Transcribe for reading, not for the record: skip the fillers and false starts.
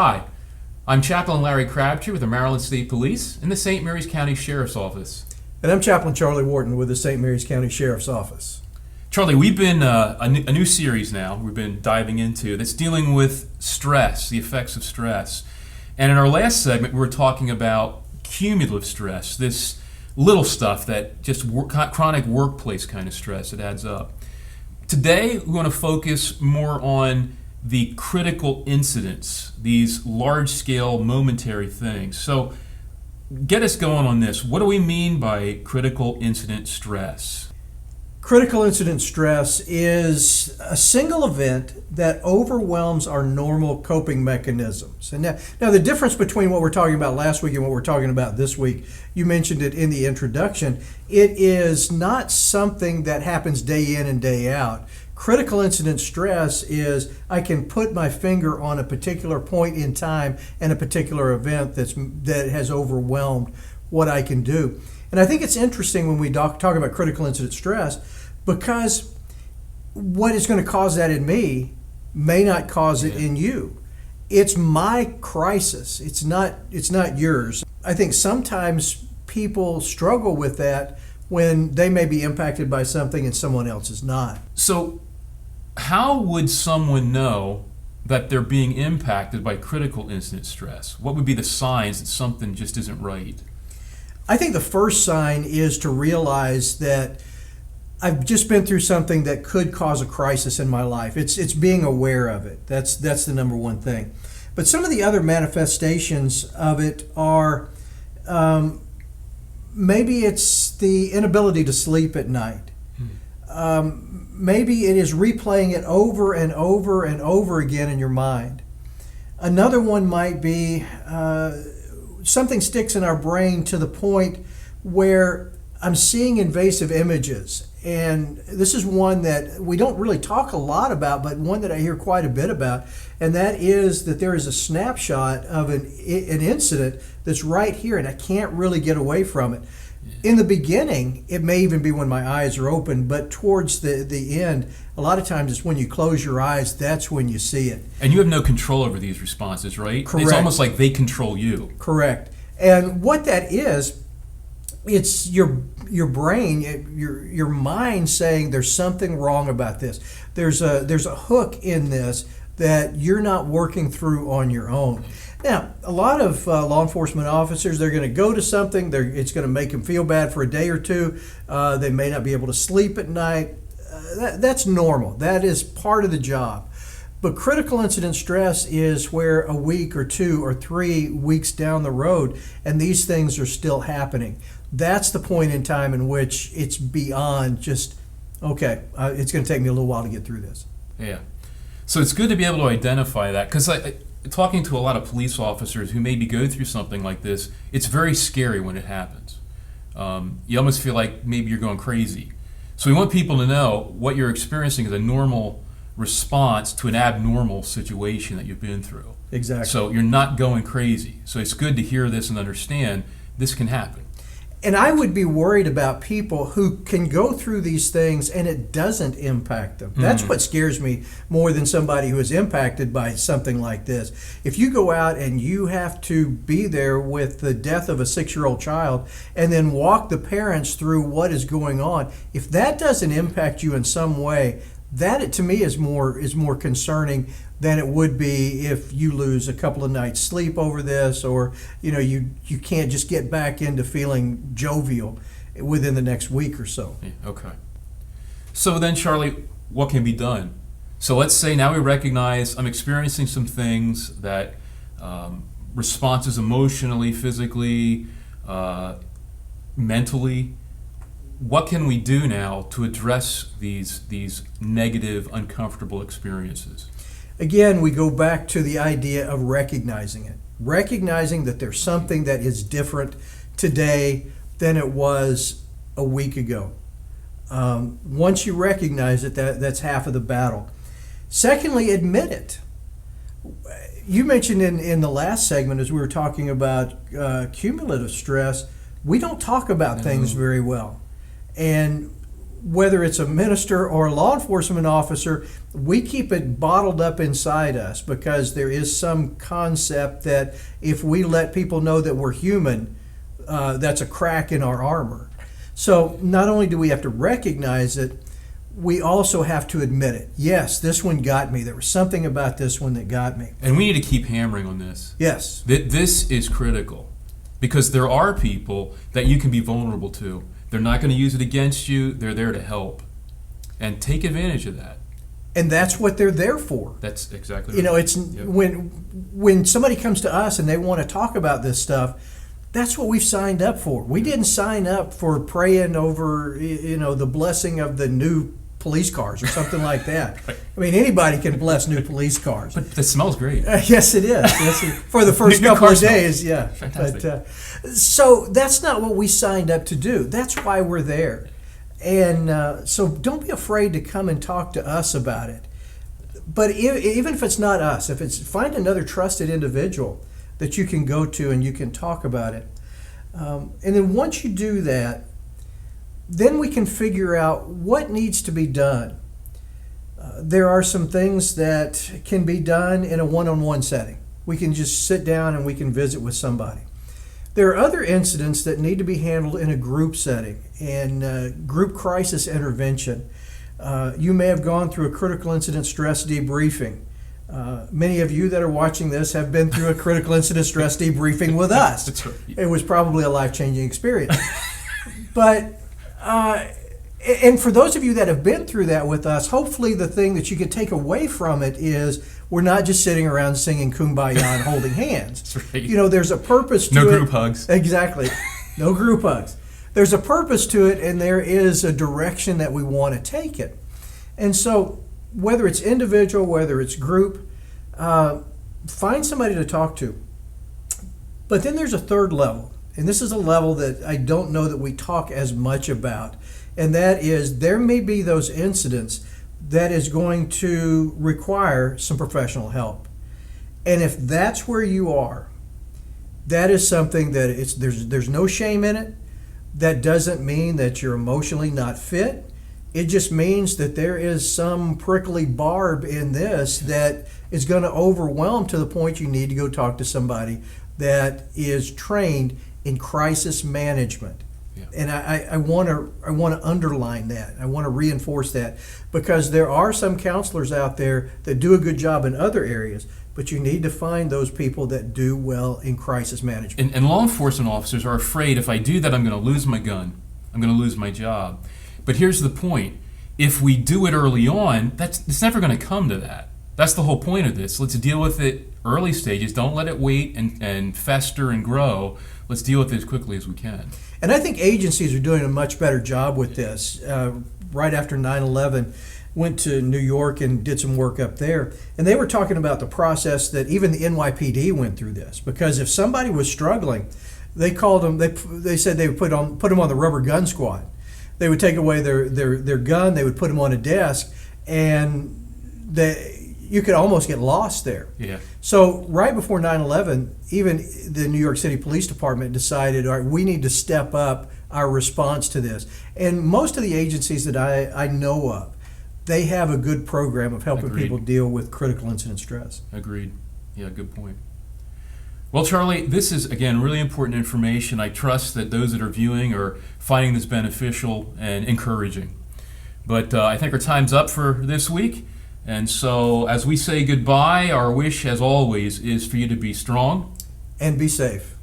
Hi, I'm Chaplain Larry Crabtree with the Maryland State Police and the St. Mary's County Sheriff's Office. And I'm Chaplain Charlie Wharton with the St. Mary's County Sheriff's Office. Charlie, we've been a new series now we've been diving into that's dealing with stress, the effects of stress. And in our last segment, we were talking about cumulative stress, this little stuff that just chronic workplace kind of stress that adds up. Today, we want to focus more on the critical incidents, these large-scale momentary things. So get us going on this. What do we mean by critical incident stress? Critical incident stress is a single event that overwhelms our normal coping mechanisms. And now the difference between what we're talking about last week and what we're talking about this week, you mentioned it in the introduction, it is not something that happens day in and day out. Critical incident stress is I can put my finger on a particular point in time and a particular event that has overwhelmed what I can do. And I think it's interesting when we talk about critical incident stress because what is going to cause that in me may not cause it in you. It's my crisis. It's not yours. I think sometimes people struggle with that when they may be impacted by something and someone else is not. So how would someone know that they're being impacted by critical incident stress? What would be the signs that something just isn't right? I think the first sign is to realize that I've just been through something that could cause a crisis in my life. It's being aware of it. That's the number one thing. But some of the other manifestations of it are maybe it's the inability to sleep at night. Maybe it is replaying it over and over and over again in your mind. Another one might be something sticks in our brain to the point where I'm seeing invasive images. And this is one that we don't really talk a lot about, but one that I hear quite a bit about. And that is that there is a snapshot of an incident that's right here, and I can't really get away from it. In the beginning, it may even be when my eyes are open, but towards the end, a lot of times it's when you close your eyes, that's when you see it. And you have no control over these responses, right? Correct. It's almost like they control you. Correct. And what that is, it's your brain, your mind saying there's something wrong about this. There's a hook in this that you're not working through on your own. Now, a lot of law enforcement officers, they're going to go to something, it's going to make them feel bad for a day or two. They may not be able to sleep at night. That's normal. That is part of the job. But critical incident stress is where a week or 2 or 3 weeks down the road, and these things are still happening. That's the point in time in which it's beyond just, okay, it's going to take me a little while to get through this. Yeah. So it's good to be able to identify that, because talking to a lot of police officers who maybe go through something like this, it's very scary when it happens. You almost feel like maybe you're going crazy. So we want people to know what you're experiencing is a normal response to an abnormal situation that you've been through. Exactly. So you're not going crazy. So it's good to hear this and understand this can happen. And I would be worried about people who can go through these things and it doesn't impact them. That's what scares me more than somebody who is impacted by something like this. If you go out and you have to be there with the death of a 6-year-old child and then walk the parents through what is going on, if that doesn't impact you in some way, that to me is more concerning than it would be if you lose a couple of nights sleep over this, or you can't just get back into feeling jovial within the next week or so. Yeah, okay. So then, Charlie, what can be done? So let's say now we recognize I'm experiencing some things that responses emotionally, physically, mentally. What can we do now to address these negative, uncomfortable experiences? Again, we go back to the idea of recognizing it. Recognizing that there's something that is different today than it was a week ago. Once you recognize it, that's half of the battle. Secondly, admit it. You mentioned in the last segment, as we were talking about cumulative stress, we don't talk about things very well. And whether it's a minister or a law enforcement officer, we keep it bottled up inside us because there is some concept that if we let people know that we're human, that's a crack in our armor. So not only do we have to recognize it, we also have to admit it. Yes, this one got me. There was something about this one that got me. And we need to keep hammering on this. Yes. This is critical because there are people that you can be vulnerable to. They're not going to use it against you. They're there to help. And take advantage of that. And that's what they're there for. That's exactly right. You know, it's Yep. when somebody comes to us and they want to talk about this stuff, that's what we've signed up for. We didn't sign up for praying over, the blessing of the new police cars or something like that. Right. I mean, anybody can bless new police cars. But it smells great. Yes, it is. Yes, for the first New couple car of smell. days, yeah. Fantastic. But, so that's not what we signed up to do. That's why we're there. And so don't be afraid to come and talk to us about it. But even if it's not us, find another trusted individual that you can go to and you can talk about it. And then once you do that, then we can figure out what needs to be done. There are some things that can be done in a one-on-one setting. We can just sit down and we can visit with somebody. There are other incidents that need to be handled in a group setting and group crisis intervention. You may have gone through a critical incident stress debriefing. Many of you that are watching this have been through a critical incident stress debriefing with us. That's right. It was probably a life-changing experience. But and for those of you that have been through that with us, hopefully the thing that you can take away from it is we're not just sitting around singing Kumbaya and holding hands. That's right. You know, there's a purpose to it. No group hugs. Exactly. No group hugs. There's a purpose to it, and there is a direction that we want to take it. And so whether it's individual, whether it's group, find somebody to talk to. But then there's a third level. And this is a level that I don't know that we talk as much about. And that is there may be those incidents that is going to require some professional help. And if that's where you are, that is something that there's no shame in it. That doesn't mean that you're emotionally not fit. It just means that there is some prickly barb in this that is going to overwhelm to the point you need to go talk to somebody that is trained in crisis management. Yeah. And I want to underline that. I want to reinforce that because there are some counselors out there that do a good job in other areas, but you need to find those people that do well in crisis management. And law enforcement officers are afraid if I do that, I'm going to lose my gun. I'm going to lose my job. But here's the point. If we do it early on, it's never going to come to that. That's the whole point of this. Let's deal with it early stages. Don't let it wait and fester and grow. Let's deal with it as quickly as we can. And I think agencies are doing a much better job with this. Right after 9/11, went to New York and did some work up there. And they were talking about the process that even the NYPD went through this. Because if somebody was struggling, they called them, they said they would put them on the rubber gun squad. They would take away their gun, they would put them on a desk, and you could almost get lost there. Yeah. So right before 9/11, even the New York City Police Department decided, all right, we need to step up our response to this. And most of the agencies that I know of, they have a good program of helping Agreed. people deal with critical incident stress. Agreed. Yeah, good point. Well, Charlie, this is, again, really important information. I trust that those that are viewing are finding this beneficial and encouraging. But I think our time's up for this week. And so as we say goodbye, our wish, as always, is for you to be strong And be safe.